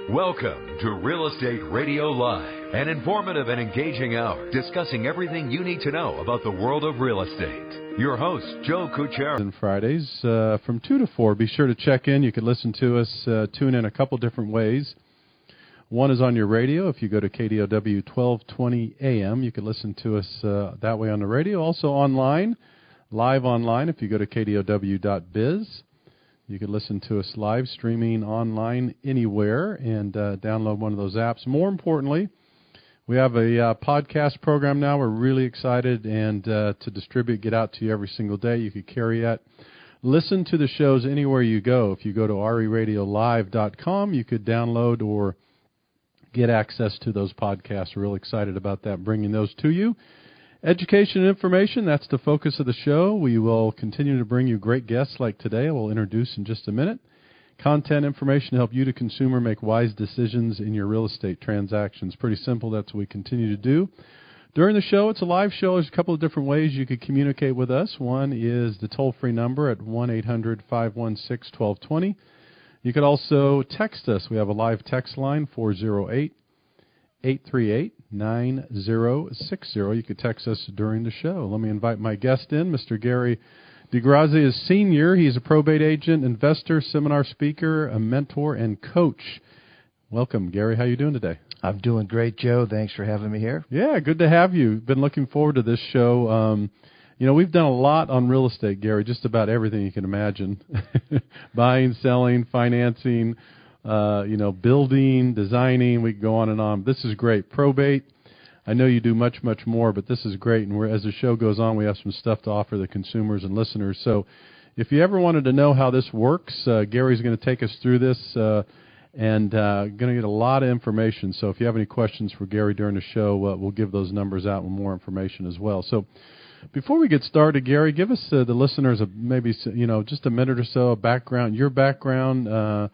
Welcome to Real Estate Radio Live, an informative and engaging hour discussing everything you need to know about the world of real estate. Your host, Joe Cucchiara. And Fridays from 2 to 4. Be sure to check in. You can listen to us, tune in a couple different ways. One is on your radio. If you go to KDOW 1220 AM, you can listen to us that way on the radio. Also online, live online, if you go to KDOW.biz. You can listen to us live streaming online anywhere and download one of those apps. More importantly, we have a podcast program now. We're really excited and to distribute, get out to you every single day. You could carry that. Listen to the shows anywhere you go. If you go to RERadiolive.com, you could download or get access to those podcasts. We're really excited about that, bringing those to you. Education and information, that's the focus of the show. We will continue to bring you great guests like today. We'll introduce in just a minute. Content information to help you, the consumer, make wise decisions in your real estate transactions. Pretty simple. That's what we continue to do. During the show, it's a live show. There's a couple of different ways you could communicate with us. One is the toll-free number at 1-800-516-1220. You could also text us. We have a live text line, 408-838-9060. You could text us during the show. Let me invite my guest in, Mr. Gary DiGrazia is Senior. He's a probate agent, investor, seminar speaker, a mentor, and coach. Welcome, Gary. How are you doing today? I'm doing great, Joe. Thanks for having me here. Yeah, good to have you. Been looking forward to this show. We've done a lot on real estate, Gary, just about everything you can imagine. Buying, selling, financing, building, designing. We could go on and on. This is great. Probate, I know you do much, much more, but this is great. And as the show goes on, we have some stuff to offer the consumers and listeners. So if you ever wanted to know how this works, Gary's going to take us through this and going to get a lot of information. So if you have any questions for Gary during the show, we'll give those numbers out with more information as well. So before we get started, Gary, give us the listeners maybe just a minute or so of background, your background,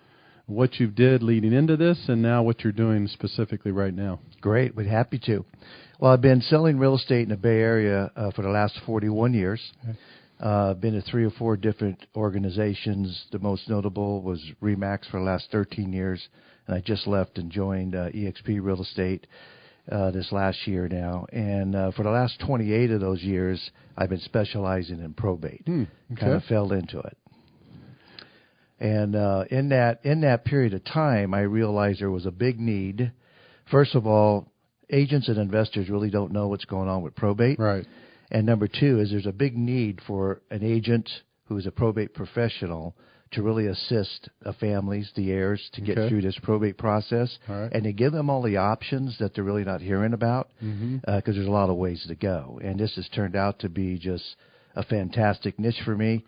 what you did leading into this, and now what you're doing specifically right now. Great. We'd happy to. Well, I've been selling real estate in the Bay Area for the last 41 years. Okay. Been to 3 or 4 different organizations. The most notable was RE/MAX for the last 13 years, and I just left and joined eXp Real Estate this last year now. And for the last 28 of those years, I've been specializing in probate. Okay. Kind of fell into it. And in that period of time, I realized there was a big need. First of all, agents and investors really don't know what's going on with probate. Right. And number 2 is there's a big need for an agent who is a probate professional to really assist the families, the heirs, to get through this probate process, and to give them all the options that they're really not hearing about, because there's a lot of ways to go. And this has turned out to be just a fantastic niche for me.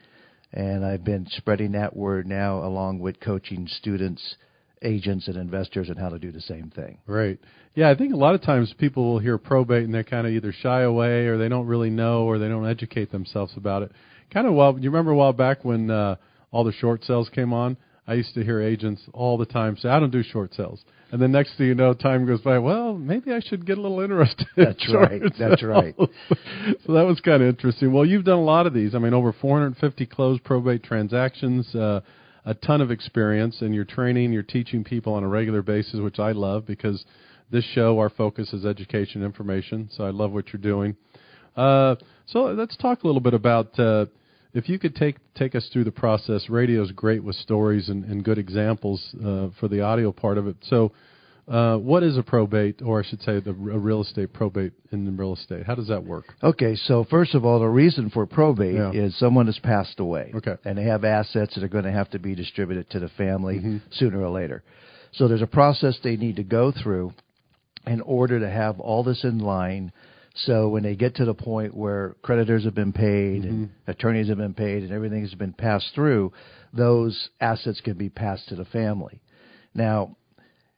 And I've been spreading that word now along with coaching students, agents, and investors on how to do the same thing. Right. Yeah, I think a lot of times people will hear probate and they kind of either shy away or they don't really know or they don't educate themselves about it. You remember a while back when all the short sales came on? I used to hear agents all the time say, I don't do short sales. And then next thing you know, time goes by, well, maybe I should get a little interested. That's right. That's right. So that was kind of interesting. Well, you've done a lot of these. I mean, over 450 closed probate transactions, a ton of experience, and you're training, you're teaching people on a regular basis, which I love because this show, our focus is education and information. So I love what you're doing. So let's talk a little bit about if you could take us through the process. Radio is great with stories and good examples for the audio part of it. So what is a probate, or I should say a real estate probate in real estate? How does that work? Okay, so first of all, the reason for probate is someone has passed away. Okay. And they have assets that are going to have to be distributed to the family sooner or later. So there's a process they need to go through in order to have all this in line. So when they get to the point where creditors have been paid and attorneys have been paid and everything has been passed through, those assets can be passed to the family. Now,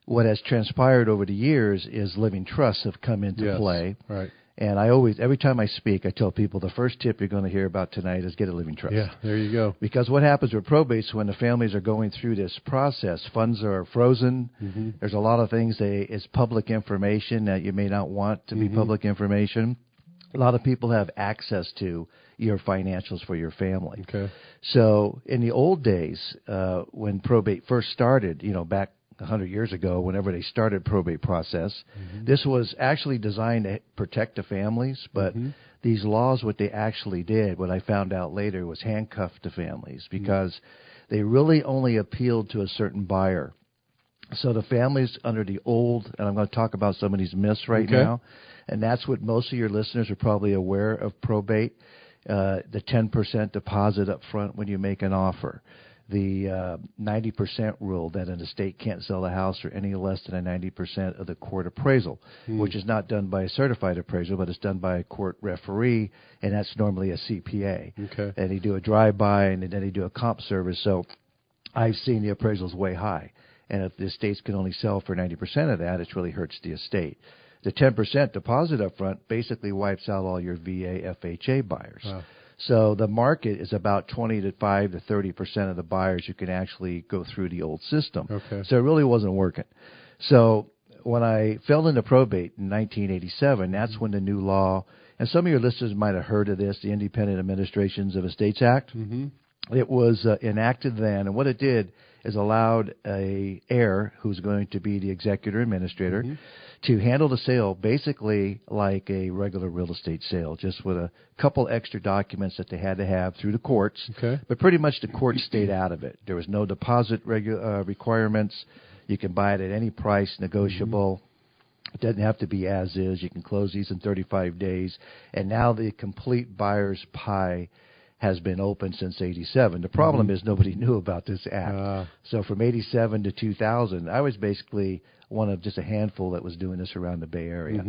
what has transpired over the years is living trusts have come into play. Right. And every time I speak, I tell people the first tip you're going to hear about tonight is get a living trust. Yeah, there you go. Because what happens with probates when the families are going through this process, funds are frozen. There's a lot of things it's public information that you may not want to be public information. A lot of people have access to your financials for your family. Okay. So in the old days, when probate first started, back 100 years ago, whenever they started probate process. This was actually designed to protect the families, but these laws, what they actually did, what I found out later, was handcuff the families because they really only appealed to a certain buyer. So the families under the old, and I'm going to talk about some of these myths right now, and that's what most of your listeners are probably aware of probate, the 10% deposit up front when you make an offer, the 90% rule that an estate can't sell the house for any less than a 90% of the court appraisal, which is not done by a certified appraiser, but it's done by a court referee, and that's normally a CPA. And they do a drive-by, and then they do a comp service. So I've seen the appraisals way high. And if the estates can only sell for 90% of that, it really hurts the estate. The 10% deposit up front basically wipes out all your VA, FHA buyers. So the market is about 25 to 30% of the buyers who can actually go through the old system. So it really wasn't working. So when I fell into probate in 1987, that's when the new law, and some of your listeners might have heard of this, the Independent Administrations of Estates Act. It was enacted then, and what it did is allowed a heir who's going to be the executor administrator to handle the sale basically like a regular real estate sale, just with a couple extra documents that they had to have through the courts. But pretty much the courts stayed out of it. There was no deposit requirements. You can buy it at any price, negotiable. It doesn't have to be as is. You can close these in 35 days. And now the complete buyer's pie has been open since 87. The problem is nobody knew about this act. So from 87 to 2000, I was basically one of just a handful that was doing this around the Bay Area.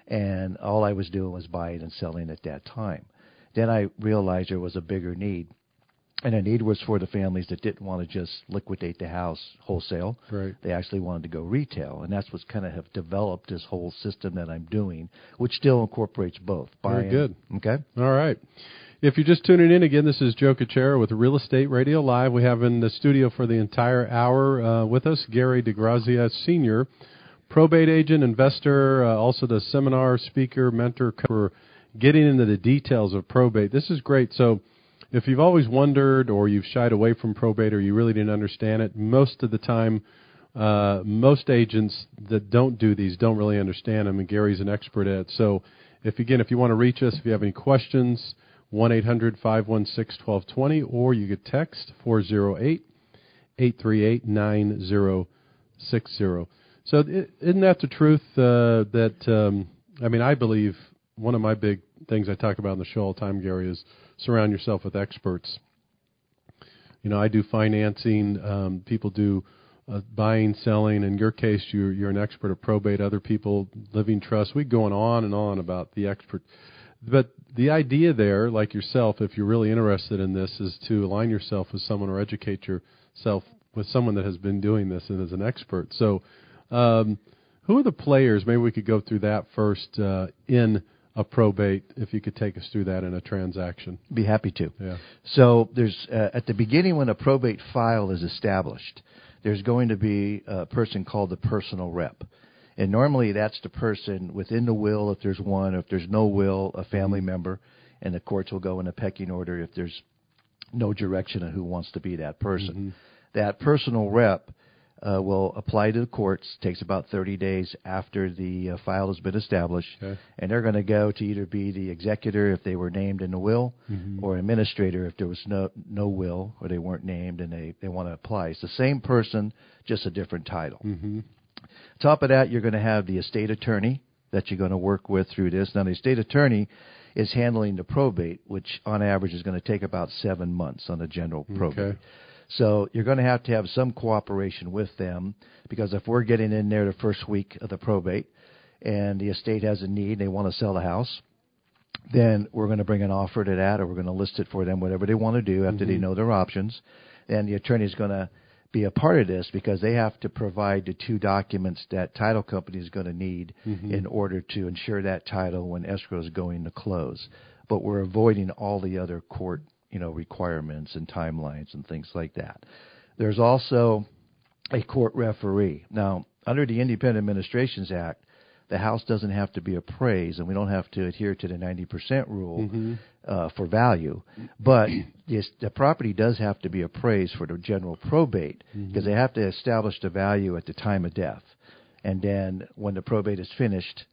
And all I was doing was buying and selling at that time. Then I realized there was a bigger need. And the need was for the families that didn't want to just liquidate the house wholesale. They actually wanted to go retail. And that's what's kind of have developed this whole system that I'm doing, which still incorporates both. Very good. Okay. All right. If you're just tuning in again, this is Joe Cucchiara with Real Estate Radio Live. We have in the studio for the entire hour with us Gary DiGrazia, Senior, probate agent, investor, also the seminar speaker, mentor, for getting into the details of probate. This is great. So if you've always wondered or you've shied away from probate or you really didn't understand it, most of the time, most agents that don't do these don't really understand them, and Gary's an expert at it. So if you want to reach us, if you have any questions, 1-800-516-1220, or you could text 408-838-9060. So isn't that the truth I believe one of my big things I talk about on the show all the time, Gary, is surround yourself with experts. You know, I do financing. People do buying, selling. In your case, you're an expert at probate. Other people, living trust. We go on and on about the expert. But the idea there, like yourself, if you're really interested in this, is to align yourself with someone or educate yourself with someone that has been doing this and is an expert. So who are the players? Maybe we could go through that first in a probate, if you could take us through that in a transaction. Be happy to. So there's at the beginning when a probate file is established, there's going to be a person called the personal rep. And normally that's the person within the will, if there's one, or if there's no will, a family member, and the courts will go in a pecking order if there's no direction on who wants to be that person. That personal rep will apply to the courts. Takes about 30 days after the file has been established. And they're going to go to either be the executor if they were named in the will, or administrator if there was no will or they weren't named and they want to apply. It's the same person, just a different title. Top of that, you're going to have the estate attorney that you're going to work with through this. Now, the estate attorney is handling the probate, which on average is going to take about 7 months on the general probate. So you're going to have some cooperation with them, because if we're getting in there the first week of the probate and the estate has a need, they want to sell the house, then we're going to bring an offer to that, or we're going to list it for them, whatever they want to do after they know their options. And the attorney is going to be a part of this because they have to provide the 2 documents that title company is going to need in order to ensure that title when escrow is going to close. But we're avoiding all the other court requirements and timelines and things like that. There's also a court referee. Now, under the Independent Administrations Act, the house doesn't have to be appraised, and we don't have to adhere to the 90% rule for value. But the property does have to be appraised for the general probate, because they have to establish the value at the time of death. And then when the probate is finished,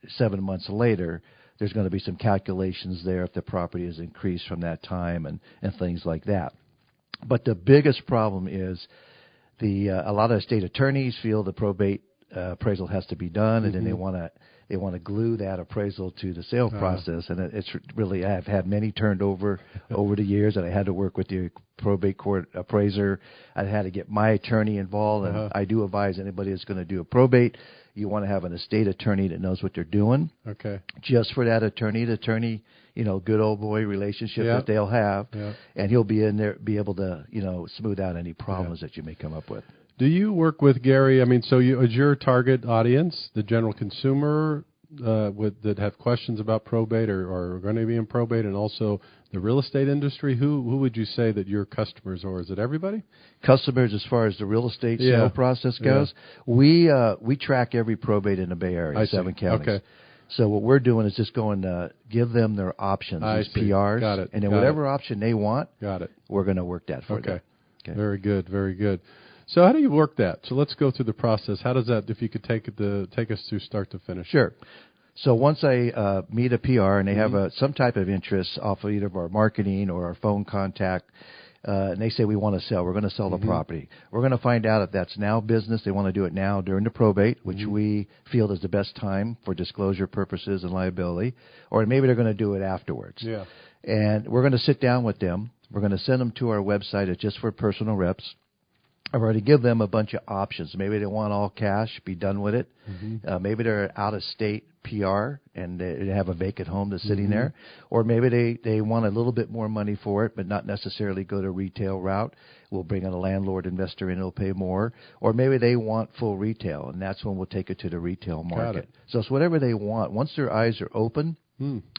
7 months later, there's going to be some calculations there if the property is increased from that time and things like that. But the biggest problem is a lot of state attorneys feel the probate appraisal has to be done, and then they want to glue that appraisal to the sale process. And it's really, I've had many turned over the years, and I had to work with the probate court appraiser. I had to get my attorney involved, and I do advise anybody that's going to do a probate, you want to have an estate attorney that knows what they're doing. Okay. Just for that attorney, good old boy relationship that they'll have, and he'll be in there, be able to, smooth out any problems that you may come up with. Do you work with Gary? I mean, so is your target audience the general consumer that have questions about probate or are going to be in probate, and also the real estate industry? Who would you say that your customers are? Is it everybody? Customers, as far as the real estate sale process goes, we track every probate in the Bay Area, 7 counties. Okay. So what we're doing is just going to give them their options, these PRs. Got it. And then whatever option they want, we're going to work that for them. Okay. Very good, very good. So how do you work that? So let's go through the process. How does that, if you could take us through start to finish? Sure. So once I meet a PR and they have some type of interest off of either of our marketing or our phone contact, and they say we want to sell, we're going to sell the property. We're going to find out if that's now business, they want to do it now during the probate, which we feel is the best time for disclosure purposes and liability, or maybe they're going to do it afterwards. Yeah. And we're going to sit down with them. We're going to send them to our website. It's just for personal reps. I've already give them a bunch of options. Maybe they want all cash, be done with it. Maybe they're out-of-state PR and they have a vacant home that's sitting there. Or maybe they want a little bit more money for it, but not necessarily go the retail route. We'll bring in a landlord investor in, it'll pay more. Or maybe they want full retail, and that's when we'll take it to the retail market. So it's whatever they want. Once their eyes are open,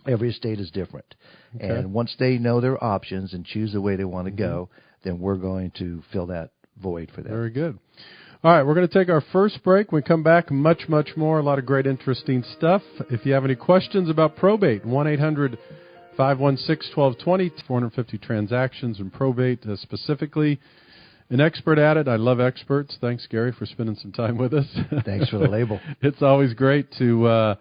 every estate is different. Okay. And once they know their options and choose the way they want to go, then we're going to fill that void for them. Very good. All right, we're going to take our first break. When we come back, much more, a lot of great, interesting stuff. If you have any questions about probate, 1-800-516-1220, 450 transactions in probate specifically. An expert at it. I love experts. Thanks, Gary, for spending some time with us. Thanks for the label. It's always great to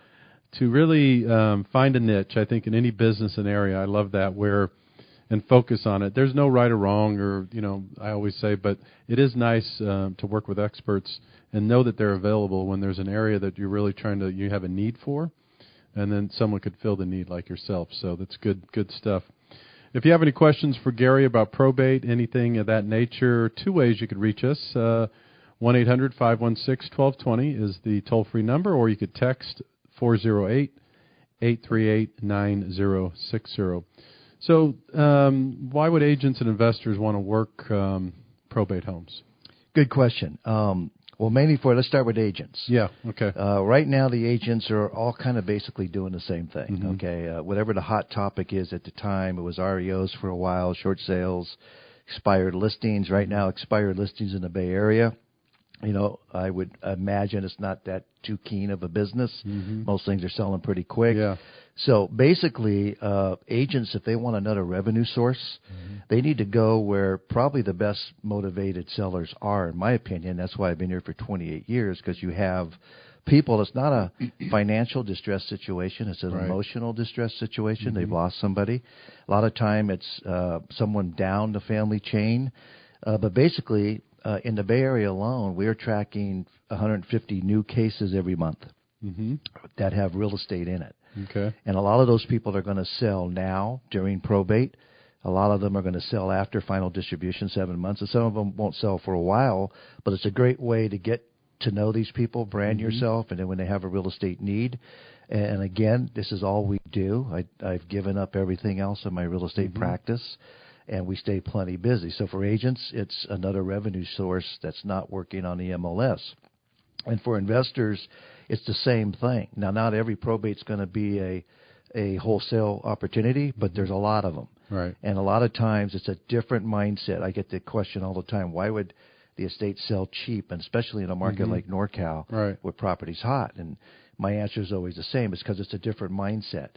really find a niche, I think, in any business and area. I love that, and focus on it. There's no right or wrong, or, I always say, but it is nice to work with experts and know that they're available when there's an area that you're really you have a need for, and then someone could fill the need like yourself. So that's good stuff. If you have any questions for Gary about probate, anything of that nature, 2 ways you could reach us. 1-800-516-1220 is the toll-free number, or you could text 408-838-9060. So why would agents and investors want to work probate homes? Good question. Well, mainly let's start with agents. Yeah, okay. Right now, the agents are all kind of basically doing the same thing, okay? Whatever the hot topic is at the time, it was REOs for a while, short sales, expired listings. Right now, expired listings in the Bay Area, I would imagine it's not that too keen of a business. Most things are selling pretty quick. Yeah. So basically, agents, if they want another revenue source, they need to go where probably the best motivated sellers are, in my opinion. That's why I've been here for 28 years, because you have people, it's not a financial distress situation, it's an emotional distress situation. They've lost somebody. A lot of time it's someone down the family chain. But basically, in the Bay Area alone, we are tracking 150 new cases every month that have real estate in it. Okay. And a lot of those people are going to sell now during probate. A lot of them are going to sell after final distribution, 7 months. And some of them won't sell for a while, but it's a great way to get to know these people, brand yourself, and then when they have a real estate need. And again, this is all we do. I've given up everything else in my real estate practice, and we stay plenty busy. So for agents, it's another revenue source that's not working on the MLS. And for investors, it's the same thing. Now, not every probate's going to be a wholesale opportunity, but there's a lot of them. Right. And a lot of times it's a different mindset. I get the question all the time, why would the estates sell cheap, and especially in a market like NorCal, where property's hot. And my answer is always the same. It's because it's a different mindset.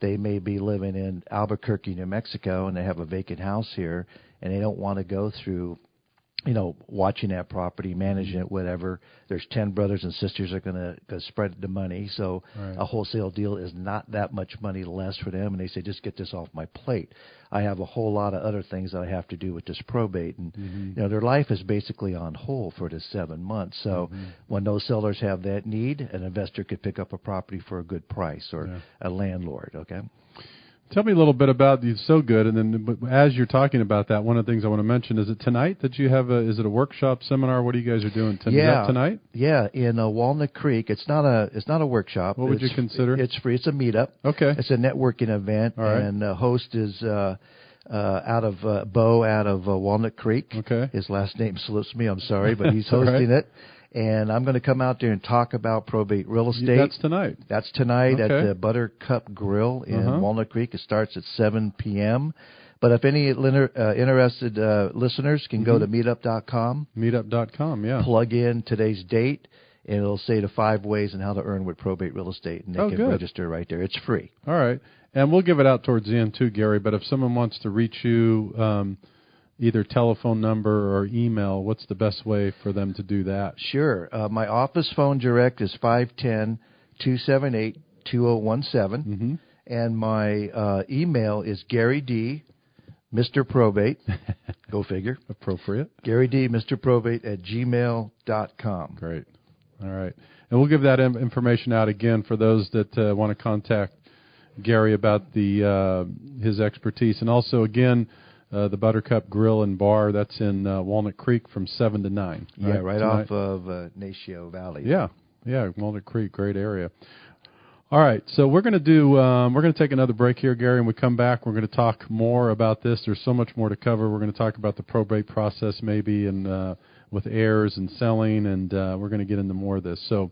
They may be living in Albuquerque, New Mexico, and they have a vacant house here, and they don't want to go through, watching that property, managing it, whatever. There's 10 brothers and sisters that are going to spread the money, so a wholesale deal is not that much money less for them, and they say, just get this off my plate. I have a whole lot of other things that I have to do with this probate, and their life is basically on hold for the 7 months. So when those sellers have that need, an investor could pick up a property for a good price, or a landlord, okay? Tell me a little bit about you. So good. And then as you're talking about that, one of the things I want to mention, is it tonight that you have is it a workshop, seminar? What are you guys are doing tonight? Is that tonight? Yeah, in Walnut Creek. It's not a workshop. What would you consider? It's free. It's a meetup. Okay. It's a networking event. All right. And the host is out of Bo out of Walnut Creek. Okay. His last name slips me. I'm sorry, but he's hosting it. And I'm going to come out there and talk about probate real estate. That's tonight. That's tonight at the 𝗥𝗲𝗋𝗄𝗏 Grill in Walnut Creek. It starts at 7 p.m. But if any interested listeners can go to meetup.com. Meetup.com, yeah. Plug in today's date, and it'll say the 5 ways on how to earn with probate real estate. And they can register right there. It's free. All right. And we'll give it out towards the end too, Gary. But if someone wants to reach you, either telephone number or email, what's the best way for them to do that? Sure. My office phone direct is 510-278-2017. And my email is Gary D, Mr. Probate. Go figure. Appropriate. Gary D, Mr. Probate at gmail.com. Great. All right. And we'll give that information out again for those that want to contact Gary about his expertise. And also, again, the 𝗥𝗲𝗋𝗄𝗏 Grill and Bar, that's in Walnut Creek from 7 to 9. Right off of 𝗔𝗕𝗎𝗓 Valley. Yeah, Walnut Creek, great area. All right, so we're going to take another break here, Gary, and we come back. We're going to talk more about this. There's so much more to cover. We're going to talk about the probate process maybe, and with heirs and selling, and we're going to get into more of this. So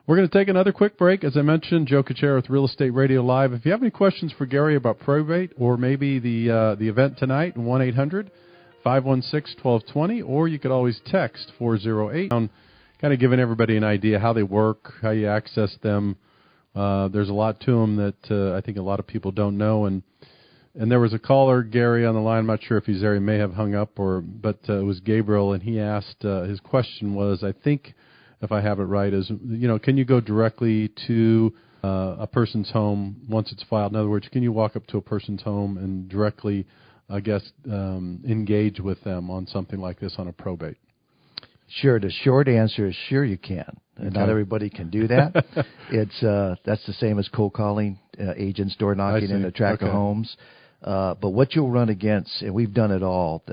we're going to take another quick break. As I mentioned, Joe Cucchiara with Real Estate Radio Live. If you have any questions for Gary about probate or maybe the event tonight, 1-800-516-1220, or you could always text 408. Kind of giving everybody an idea how they work, how you access them. There's a lot to them that I think a lot of people don't know. And there was a caller, Gary, on the line. I'm not sure if he's there. He may have hung up, but it was Gabriel, and he asked, his question was, I think, if I have it right, is, can you go directly to a person's home once it's filed? In other words, can you walk up to a person's home and directly, I guess, engage with them on something like this on a probate? Sure. The short answer is sure you can. Okay. Not everybody can do that. That's the same as cold calling, agents, door knocking in a tract of homes. But what you'll run against, and we've done it all,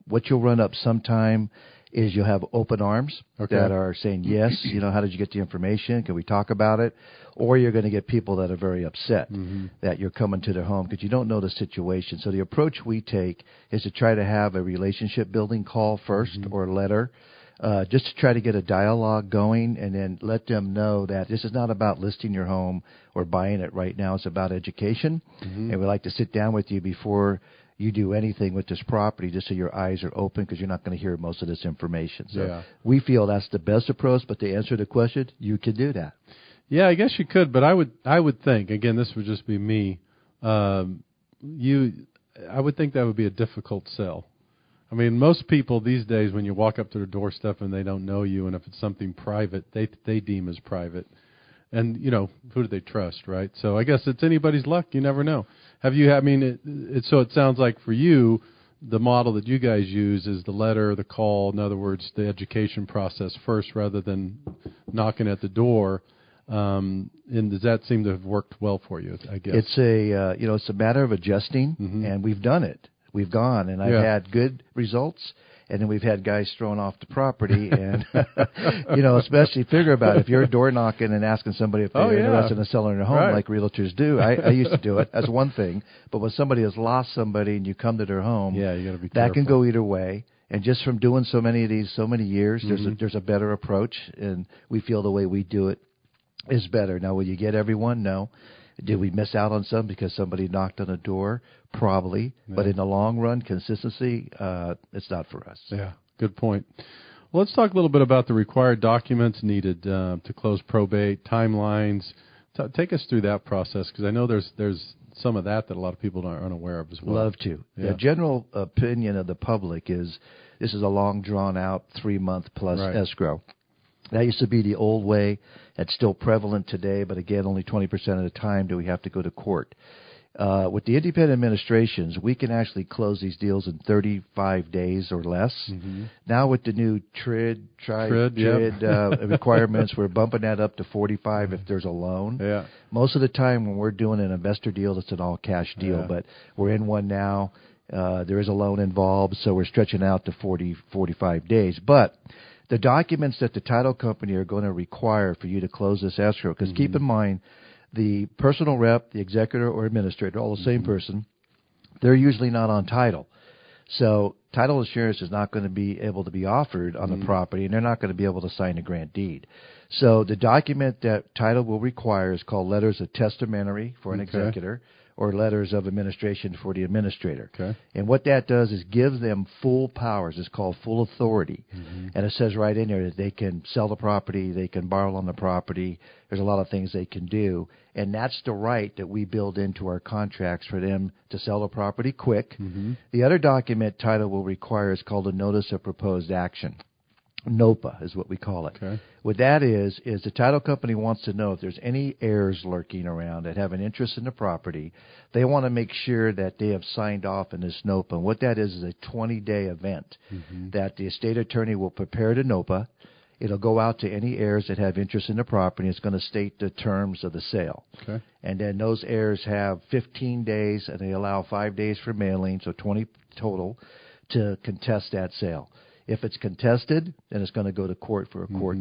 what you'll run up sometime is you'll have open arms that are saying, yes, how did you get the information? Can we talk about it? Or you're going to get people that are very upset that you're coming to their home because you don't know the situation. So the approach we take is to try to have a relationship building call first or a letter, just to try to get a dialogue going, and then let them know that this is not about listing your home or buying it right now. It's about education. And we like to sit down with you before you do anything with this property, just so your eyes are open, because you're not going to hear most of this information. So we feel that's the best approach. But to answer the question, you could do that. Yeah, I guess you could. But I would think, again, this would just be me. I would think that would be a difficult sell. I mean, most people these days, when you walk up to their doorstep and they don't know you, and if it's something private, they deem as private. And, who do they trust, right? So I guess it's anybody's luck. You never know. So it sounds like for you, the model that you guys use is the letter, the call, in other words, the education process first rather than knocking at the door. And does that seem to have worked well for you, I guess? It's it's a matter of adjusting, and we've done it. We've gone, and I've had good results. And then we've had guys thrown off the property, and especially figure about it. If you're door knocking and asking somebody if they're interested in selling their home, like realtors do. I used to do it. That's one thing. But when somebody has lost somebody and you come to their home, you got to be careful. That can go either way. And just from doing so many of these so many years, there's a better approach, and we feel the way we do it is better. Now, will you get everyone? No. Did we miss out on some because somebody knocked on a door? Probably. Yeah. But in the long run, consistency, it's not for us. Yeah, good point. Well, let's talk a little bit about the required documents needed to close probate, timelines. Take us through that process, because I know there's some of that a lot of people aren't aware of as well. Love to. Yeah. The general opinion of the public is this is a long, drawn-out 3-month plus escrow. That used to be the old way. It's still prevalent today, but again, only 20% of the time do we have to go to court. With the independent administrations, we can actually close these deals in 35 days or less. Mm-hmm. Now with the new 𝗔𝗕𝗢𝗓𝗔 requirements, we're bumping that up to 45 if there's a loan. Yeah. Most of the time when we're doing an investor deal, it's an all-cash deal, but we're in one now. There is a loan involved, so we're stretching out to 45 days. But the documents that the title company are going to require for you to close this escrow, because keep in mind, the personal rep, the executor, or administrator, all the same person, they're usually not on title. So title insurance is not going to be able to be offered on the property, and they're not going to be able to sign a grant deed. So the document that title will require is called letters of testamentary for an executor, or letters of administration for the administrator. Okay. And what that does is gives them full powers. It's called full authority. Mm-hmm. And it says right in there that they can sell the property, they can borrow on the property. There's a lot of things they can do. And that's the right that we build into our contracts for them to sell the property quick. Mm-hmm. The other document title will require is called a notice of proposed action. NOPA is what we call it. Okay. What that is the title company wants to know if there's any heirs lurking around that have an interest in the property. They want to make sure that they have signed off in this NOPA. And what that is a 20-day event that the estate attorney will prepare the NOPA. It'll go out to any heirs that have interest in the property. It's going to state the terms of the sale. Okay. And then those heirs have 15 days, and they allow 5 days for mailing, so 20 total, to contest that sale. If it's contested, then it's going to go to court for a court,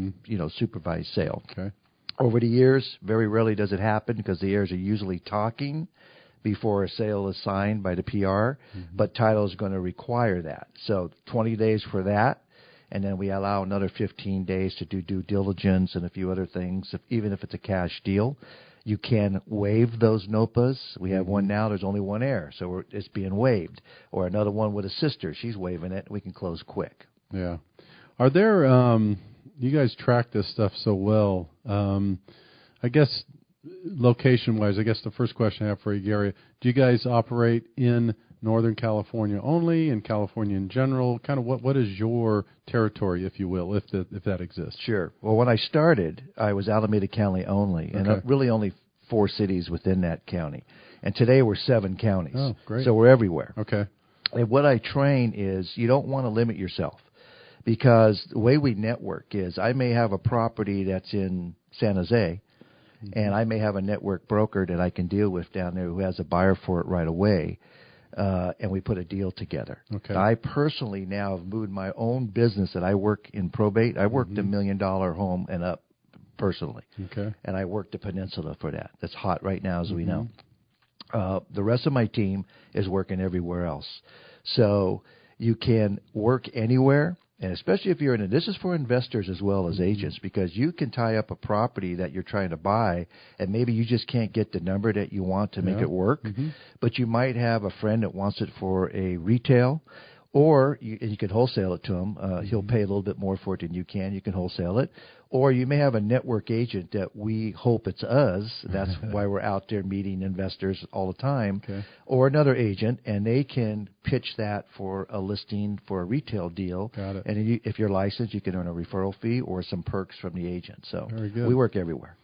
supervised sale. Okay. Over the years, very rarely does it happen because the heirs are usually talking before a sale is signed by the PR, but title is going to require that. So 20 days for that, and then we allow another 15 days to do due diligence and a few other things. Even if it's a cash deal, you can waive those NOPAs. We have one now. There's only one heir, so it's being waived. Or another one with a sister. She's waiving it. We can close quick. Yeah. Are there, you guys track this stuff so well. I guess location-wise, I guess the first question I have for you, Gary, do you guys operate in Northern California only, in California in general? Kind of what is your territory, if you will, if that exists? Sure. Well, when I started, I was Alameda County only, and really only 4 cities within that county. And today we're 7 counties. Oh, great. So we're everywhere. Okay. And what I train is you don't want to limit yourself, because the way we network is I may have a property that's in San Jose, and I may have a network broker that I can deal with down there who has a buyer for it right away. And we put a deal together. Okay. I personally now have moved my own business that I work in probate. I worked $1 million home and up personally. Okay. And I work the peninsula for that. That's hot right now, as we know. The rest of my team is working everywhere else. So you can work anywhere. And especially if you're in this is for investors as well as agents, because you can tie up a property that you're trying to buy, and maybe you just can't get the number that you want to make it work, but you might have a friend that wants it for a retail, or you can wholesale it to him. He'll pay a little bit more for it than you can. You can wholesale it. Or you may have a network agent that we hope it's us. That's why we're out there meeting investors all the time. Okay. Or another agent, and they can pitch that for a listing for a retail deal. Got it. And if you're licensed, you can earn a referral fee or some perks from the agent. So we work everywhere.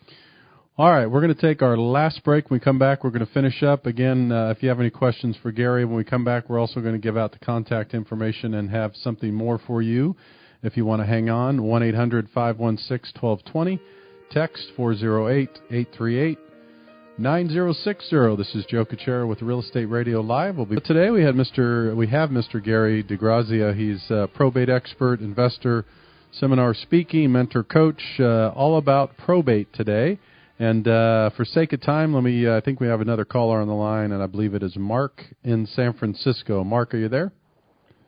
All right, we're going to take our last break. When we come back, we're going to finish up. Again, if you have any questions for Gary, when we come back, we're also going to give out the contact information and have something more for you. If you want to hang on, 1-800-516-1220. Text 408-838-9060. This is Joe Cucchiara with Real Estate Radio Live. Today we have Mr. Gary DiGrazia. He's a probate expert, investor, seminar speaking, mentor, coach, all about probate today. And for sake of time, I think we have another caller on the line, and I believe it is Mark in San Francisco. Mark, are you there?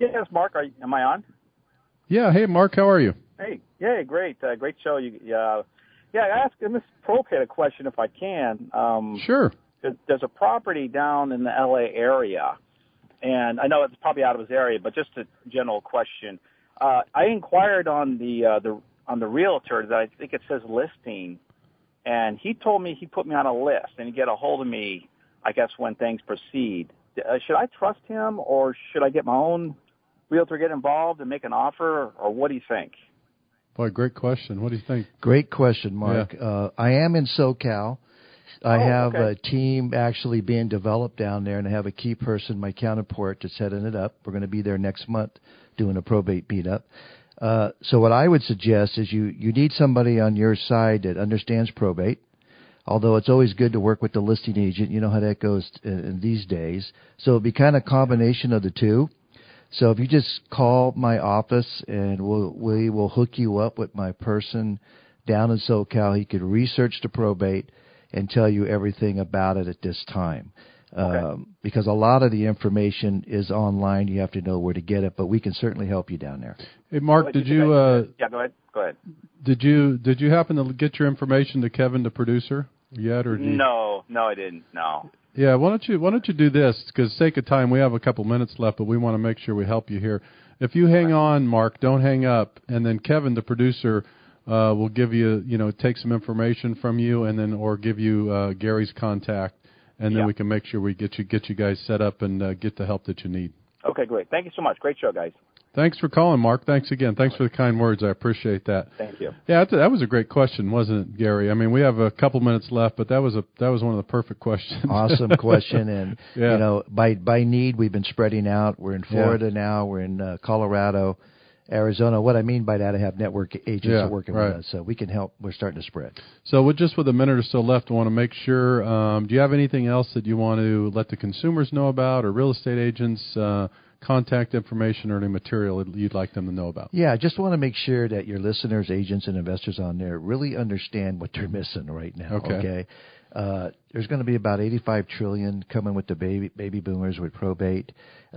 Yes, Mark. Am I on? Yeah. Hey, Mark, how are you? Hey. Yeah, great. Great show. I ask Ms. Probate a question if I can. Sure. There's a property down in the L.A. area, and I know it's probably out of his area, but just a general question. I inquired on the realtor that I think it says listing, and he told me he put me on a list and he'd get a hold of me, I guess, when things proceed. Should I trust him, or should I get my own realtor get involved and make an offer, or what do you think? Boy, great question. What do you think? Great question, Mark. Yeah. I am in SoCal. I have okay. a team actually being developed down there, and I have a key person, my counterpart, that's heading it up. We're going to be there next month doing a probate meetup. So what I would suggest is you need somebody on your side that understands probate, although it's always good to work with the listing agent. You know how that goes in these days. So it'll be kind of a combination of the two. So if you just call my office, and we will hook you up with my person down in SoCal. He could research the probate and tell you everything about it at this time. Because a lot of the information is online. You have to know where to get it, but we can certainly help you down there. Hey, Mark, did you? Yeah, go ahead. Did you happen to get your information to Kevin, the producer, yet, or No, I didn't. No. Yeah, why don't you do this? Because sake of time, we have a couple minutes left, but we want to make sure we help you here. If you hang on, Mark, don't hang up, and then Kevin, the producer, will give you, take some information from you, and then or give you Gary's contact, and then we can make sure we get you guys set up and get the help that you need. Okay, great. Thank you so much. Great show, guys. Thanks for calling, Mark. Thanks again. Thanks for the kind words. I appreciate that. Thank you. Yeah, that was a great question, wasn't it, Gary? I mean, we have a couple minutes left, but that was one of the perfect questions. Awesome question, and by need, we've been spreading out. We're in Florida now. We're in Colorado, Arizona. What I mean by that, I have network agents that are working with us, so we can help. We're starting to spread. So with a minute or so left, I want to make sure, do you have anything else that you want to let the consumers know about, or real estate agents, contact information, or any material you'd like them to know about? Yeah, I just want to make sure that your listeners, agents, and investors on there really understand what they're missing right now, okay? There's going to be about $85 trillion coming with the baby boomers with probate.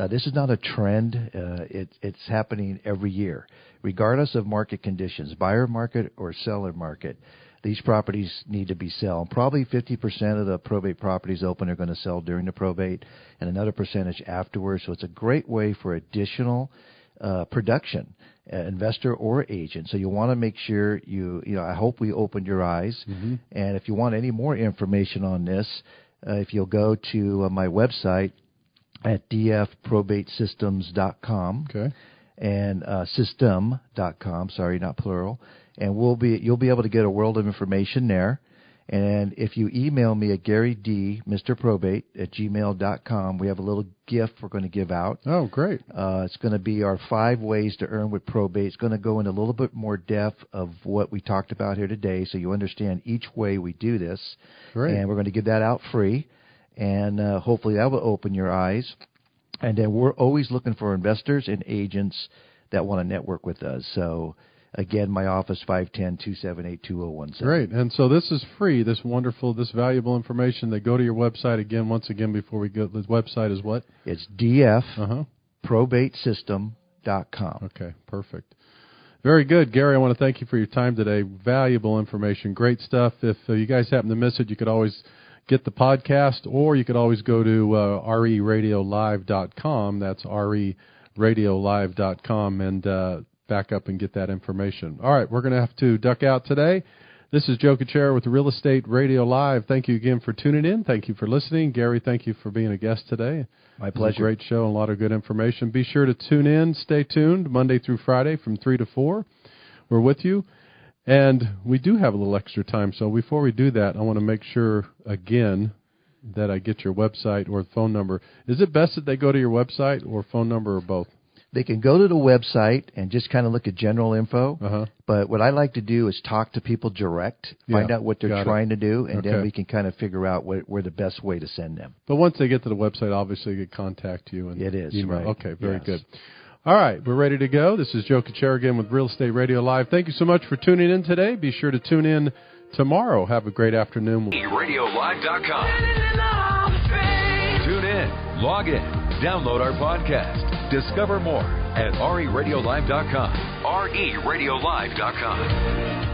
This is not a trend. It's happening every year, regardless of market conditions, buyer market or seller market. These properties need to be sold. Probably 50% of the probate properties open are going to sell during the probate, and another percentage afterwards. So it's a great way for additional production, investor or agent. So you want to make sure I hope we opened your eyes. Mm-hmm. And if you want any more information on this, if you'll go to my website at dfprobatesystems.com. Okay. And system.com, sorry, not plural. And you'll be able to get a world of information there. And if you email me at GaryD@gmail.com, we have a little gift we're going to give out. Oh, great. It's going to be our 5 ways to earn with probate. It's going to go into a little bit more depth of what we talked about here today, so you understand each way we do this. Great. And we're going to give that out free. And hopefully that will open your eyes. And then we're always looking for investors and agents that want to network with us. So, again, my office, 510-278-2017. Great. And so this is free, this valuable information. They go to your website again, once again, before we go. The website is what? It's dfprobatesystem.com. Okay, perfect. Very good. Gary, I want to thank you for your time today. Valuable information. Great stuff. If you guys happen to miss it, you could always get the podcast, or you could always go to 𝗪radiolive.com. That's 𝗪radiolive.com, and back up and get that information. All right, we're going to have to duck out today. This is Joe Cucchiara with Real Estate Radio Live. Thank you again for tuning in. Thank you for listening. Gary, thank you for being a guest today. My pleasure. It was a great show and a lot of good information. Be sure to tune in. Stay tuned Monday through Friday from 3 to 4. We're with you. And we do have a little extra time, so before we do that, I want to make sure, again, that I get your website or phone number. Is it best that they go to your website or phone number or both? They can go to the website and just kind of look at general info. But what I like to do is talk to people direct, find out what they're trying to do, and then we can kind of figure out where the best way to send them. But once they get to the website, obviously they can contact you. And it is, email. Right. Okay, very good. All right, we're ready to go. This is Joe Cucchiara again with Real Estate Radio Live. Thank you so much for tuning in today. Be sure to tune in tomorrow. Have a great afternoon. RadioLive.com. Tune in, log in, download our podcast. Discover more at RERadiolive.com. RERadiolive.com.